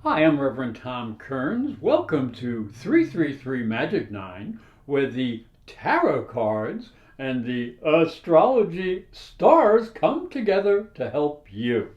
Hi, I'm Reverend Tom Kearns. Welcome to 333 Magic 9, where the tarot cards and the astrology stars come together to help you.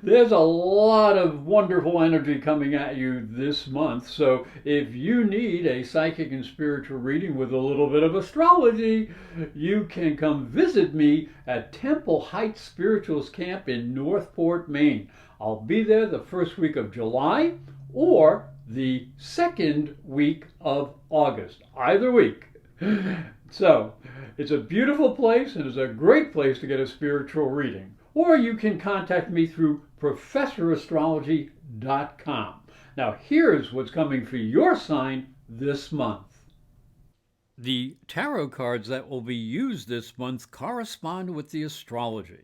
There's a lot of wonderful energy coming at you this month, so if you need a psychic and spiritual reading with a little bit of astrology, you can come visit me at Temple Heights Spirituals Camp in Northport, Maine. I'll be there the first week of July or the second week of August, either week. So, it's a beautiful place and it's a great place to get a spiritual reading. Or you can contact me through professorastrology.com. Now, here's what's coming for your sign this month. The tarot cards that will be used this month correspond with the astrology.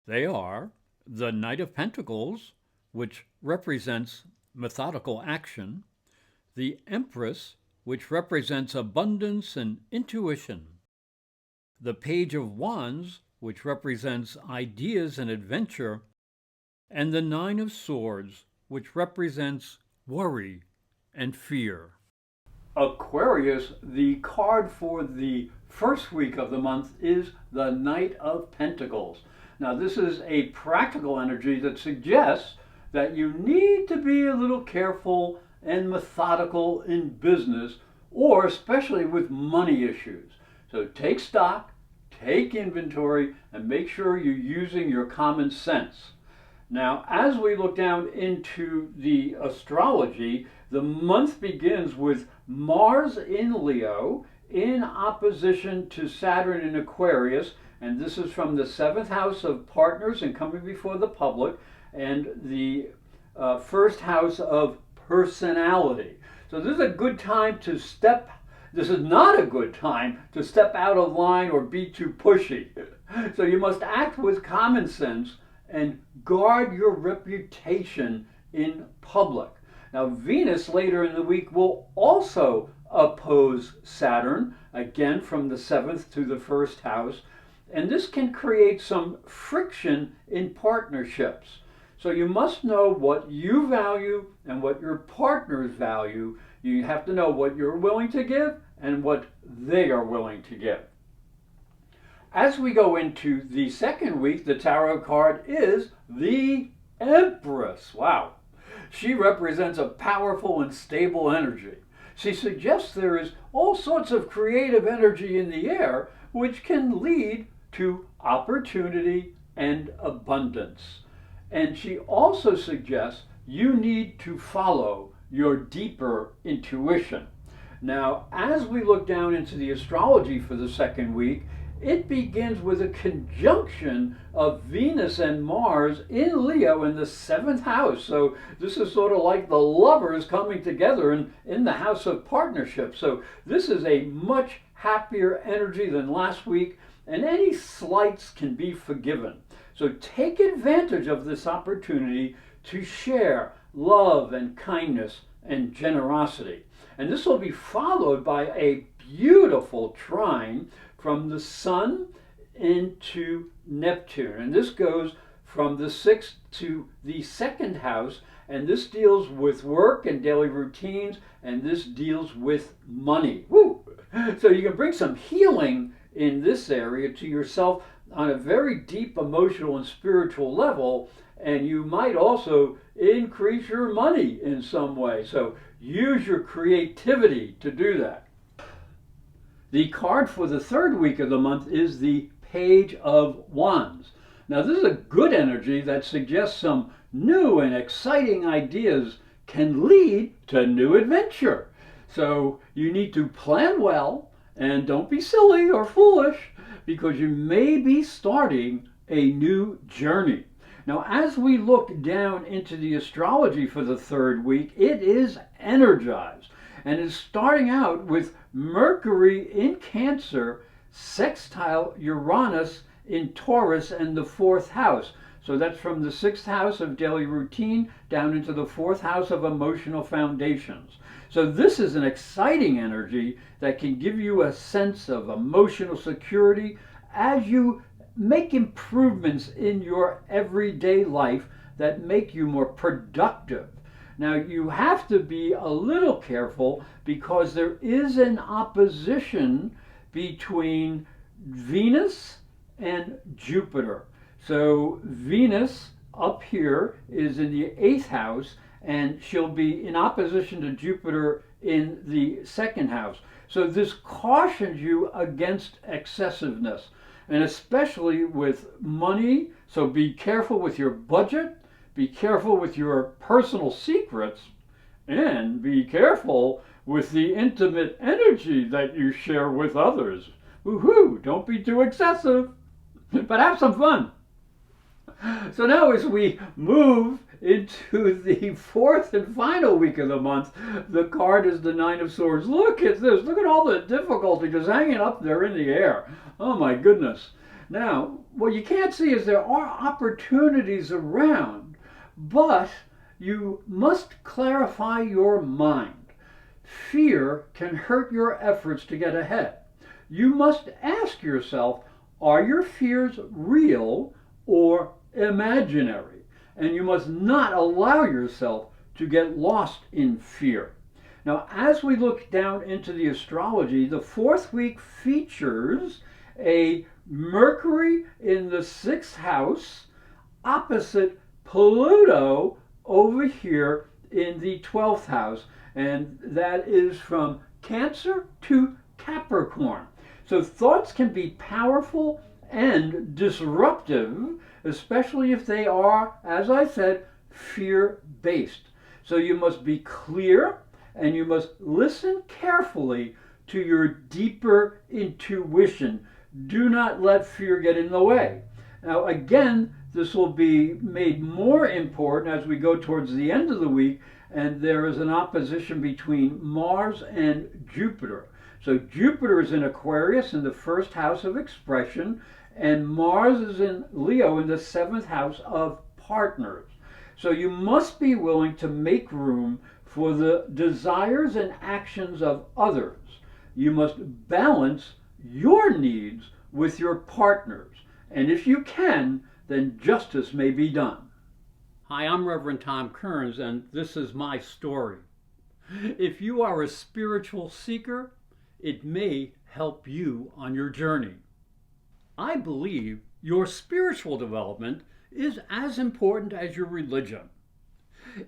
They are the Knight of Pentacles, which represents methodical action, the Empress, which represents abundance and intuition, the Page of Wands, which represents ideas and adventure, and the Nine of Swords, which represents worry and fear. Aquarius, the card for the first week of the month is the Knight of Pentacles. Now, this is a practical energy that suggests that you need to be a little careful and methodical in business, or especially with money issues. So take stock, take inventory, and make sure you're using your common sense. Now, as we look down into the astrology, the month begins with Mars in Leo in opposition to Saturn in Aquarius, and this is from the seventh house of partners and coming before the public, and the first house of personality. So this is a good time to this is not a good time to step out of line or be too pushy. So you must act with common sense and guard your reputation in public. Now, Venus later in the week will also oppose Saturn, again from the seventh to the first house, and this can create some friction in partnerships. So you must know what you value and what your partners value. You have to know what you're willing to give and what they are willing to give. As we go into the second week, the tarot card is the Empress. Wow. She represents a powerful and stable energy. She suggests there is all sorts of creative energy in the air, which can lead to opportunity and abundance. And she also suggests you need to follow your deeper intuition. Now, as we look down into the astrology for the second week, it begins with a conjunction of Venus and Mars in Leo in the seventh house. So this is sort of like the lovers coming together in the house of partnership. So this is a much happier energy than last week, and any slights can be forgiven. So take advantage of this opportunity to share love and kindness and generosity. And this will be followed by a beautiful trine from the Sun into Neptune. And this goes from the sixth to the second house, and this deals with work and daily routines, and this deals with money. Woo! So you can bring some healing in this area to yourself on a very deep emotional and spiritual level, and you might also increase your money in some way. So use your creativity to do that. The card for the third week of the month is the Page of Wands. Now, this is a good energy that suggests some new and exciting ideas can lead to new adventure. So you need to plan well and don't be silly or foolish, because you may be starting a new journey. Now, as we look down into the astrology for the third week, it is energized. And it's starting out with Mercury in Cancer, sextile Uranus in Taurus and the fourth house. So that's from the sixth house of daily routine down into the fourth house of emotional foundations. So this is an exciting energy that can give you a sense of emotional security as you make improvements in your everyday life that make you more productive. Now you have to be a little careful because there is an opposition between Venus and Jupiter. So Venus up here is in the 8th house, and she'll be in opposition to Jupiter in the 2nd house. So this cautions you against excessiveness, and especially with money. So be careful with your budget, be careful with your personal secrets, and be careful with the intimate energy that you share with others. Woohoo! Don't be too excessive, but have some fun. So now as we move into the 4th and final week of the month, the card is the Nine of Swords. Look at this. Look at all the difficulty just hanging up there in the air. Oh my goodness. Now, what you can't see is there are opportunities around, but you must clarify your mind. Fear can hurt your efforts to get ahead. You must ask yourself, are your fears real or imaginary? And you must not allow yourself to get lost in fear. Now, as we look down into the astrology, the 4th week features a Mercury in the 6th house opposite Pluto over here in the 12th house. And that is from Cancer to Capricorn. So thoughts can be powerful and disruptive, especially if they are, as I said, fear-based. So you must be clear and you must listen carefully to your deeper intuition. Do not let fear get in the way. Now again, this will be made more important as we go towards the end of the week, and there is an opposition between Mars and Jupiter. So Jupiter is in Aquarius in the 1st house of expression, and Mars is in Leo in the 7th house of partners. So you must be willing to make room for the desires and actions of others. You must balance your needs with your partners. And if you can, then justice may be done. Hi, I'm Reverend Tom Kearns, and this is my story. If you are a spiritual seeker, it may help you on your journey. I believe your spiritual development is as important as your religion.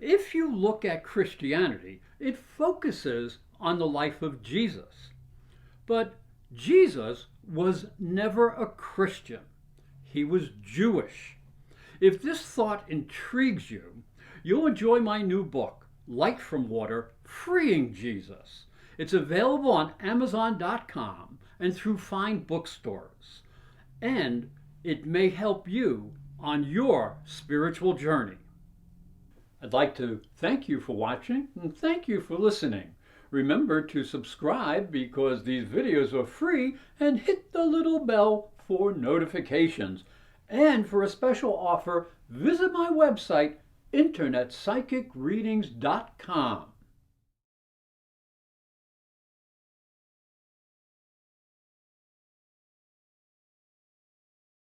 If you look at Christianity, it focuses on the life of Jesus. But Jesus was never a Christian. He was Jewish. If this thought intrigues you, you'll enjoy my new book, Light from Water, Freeing Jesus. It's available on Amazon.com and through fine bookstores. And it may help you on your spiritual journey. I'd like to thank you for watching and thank you for listening. Remember to subscribe because these videos are free, and hit the little bell for notifications. And for a special offer, visit my website, internetpsychicreadings.com.